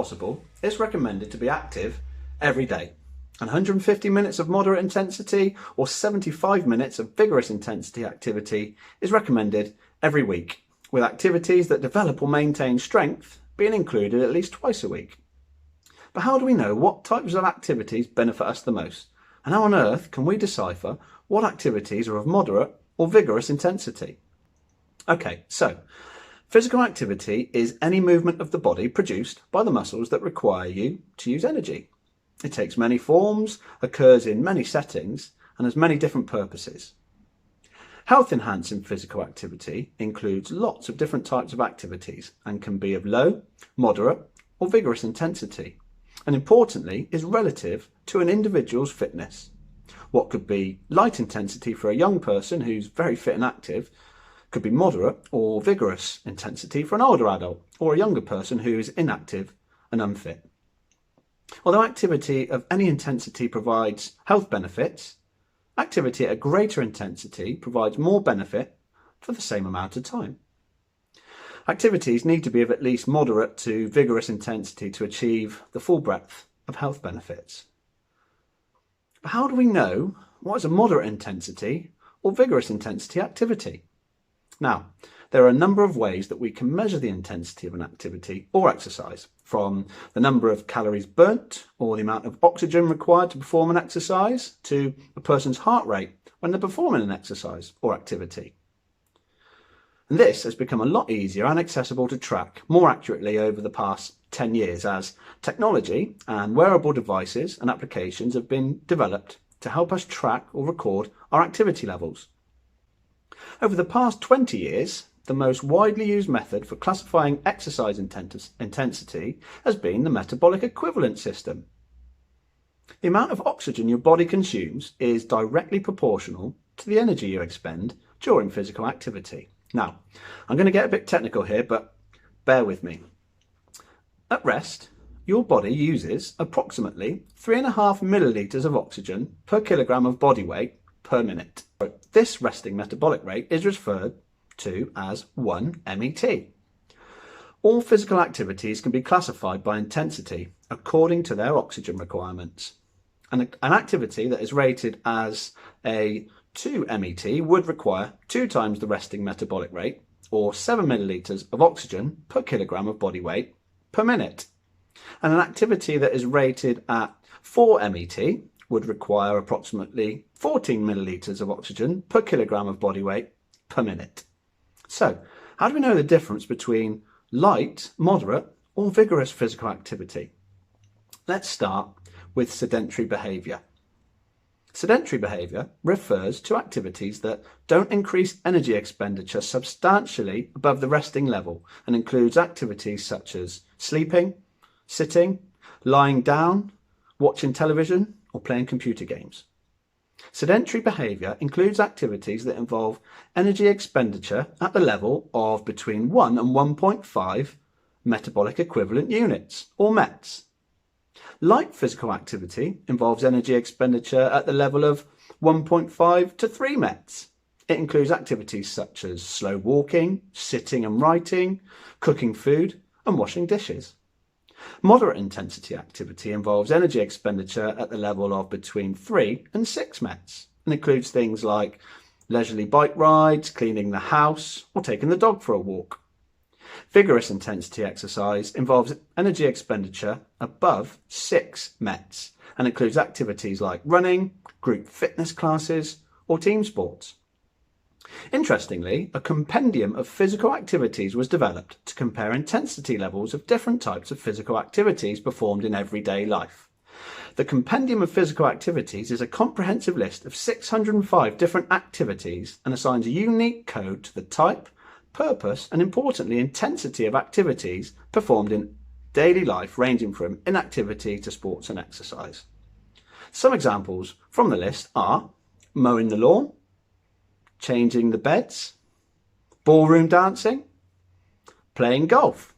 possible, it's recommended to be active every day. 150 minutes of moderate intensity or 75 minutes of vigorous intensity activity is recommended every week, with activities that develop or maintain strength being included at least twice a week. But how do we know what types of activities benefit us the most? And how on earth can we decipher what activities are of moderate or vigorous intensity? Okay, so physical activity is any movement of the body produced by the muscles that require you to use energy. It takes many forms, occurs in many settings, and has many different purposes. Health enhancing physical activity includes lots of different types of activities and can be of low, moderate, or vigorous intensity, and importantly is relative to an individual's fitness. What could be light intensity for a young person who's very fit and active could be moderate or vigorous intensity for an older adult or a younger person who is inactive and unfit. Although activity of any intensity provides health benefits, activity at a greater intensity provides more benefit for the same amount of time. Activities need to be of at least moderate to vigorous intensity to achieve the full breadth of health benefits. But how do we know what is a moderate intensity or vigorous intensity activity? Now, there are a number of ways that we can measure the intensity of an activity or exercise, from the number of calories burnt or the amount of oxygen required to perform an exercise to a person's heart rate when they're performing an exercise or activity. And this has become a lot easier and accessible to track more accurately over the past 10 years as technology and wearable devices and applications have been developed to help us track or record our activity levels. Over the past 20 years, the most widely used method for classifying exercise intensity has been the metabolic equivalent system. The amount of oxygen your body consumes is directly proportional to the energy you expend during physical activity. Now, I'm going to get a bit technical here, but bear with me. At rest, your body uses approximately 3.5 millilitres of oxygen per kilogram of body weight per minute. This resting metabolic rate is referred to as 1 MET. All physical activities can be classified by intensity according to their oxygen requirements. An activity that is rated as a 2 MET would require 2 times the resting metabolic rate, or 7 millilitres of oxygen per kilogram of body weight per minute. And an activity that is rated at 4 MET would require approximately 14 millilitres of oxygen per kilogram of body weight per minute. So, how do we know the difference between light, moderate, or vigorous physical activity? Let's start with sedentary behaviour. Sedentary behaviour refers to activities that don't increase energy expenditure substantially above the resting level and includes activities such as sleeping, sitting, lying down, watching television, or playing computer games. Sedentary behaviour includes activities that involve energy expenditure at the level of between 1 and 1.5 metabolic equivalent units, or METs. Light physical activity involves energy expenditure at the level of 1.5 to 3 METs. It includes activities such as slow walking, sitting and writing, cooking food, and washing dishes. Moderate intensity activity involves energy expenditure at the level of between 3 and 6 METs and includes things like leisurely bike rides, cleaning the house, or taking the dog for a walk. Vigorous intensity exercise involves energy expenditure above 6 METs and includes activities like running, group fitness classes, or team sports. Interestingly, a compendium of physical activities was developed to compare intensity levels of different types of physical activities performed in everyday life. The Compendium of Physical Activities is a comprehensive list of 605 different activities and assigns a unique code to the type, purpose, and importantly, intensity of activities performed in daily life, ranging from inactivity to sports and exercise. Some examples from the list are mowing the lawn, changing the beds, ballroom dancing, playing golf.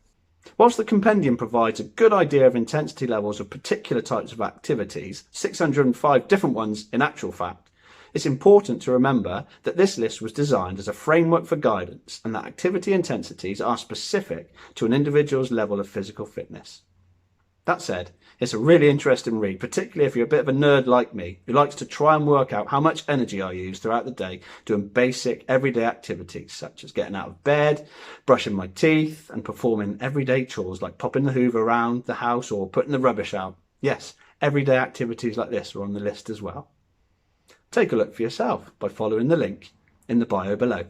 Whilst the compendium provides a good idea of intensity levels of particular types of activities, 605 different ones in actual fact, it's important to remember that this list was designed as a framework for guidance and that activity intensities are specific to an individual's level of physical fitness. That said, it's a really interesting read, particularly if you're a bit of a nerd like me, who likes to try and work out how much energy I use throughout the day doing basic everyday activities such as getting out of bed, brushing my teeth, and performing everyday chores like popping the hoover around the house or putting the rubbish out. Yes, everyday activities like this are on the list as well. Take a look for yourself by following the link in the bio below.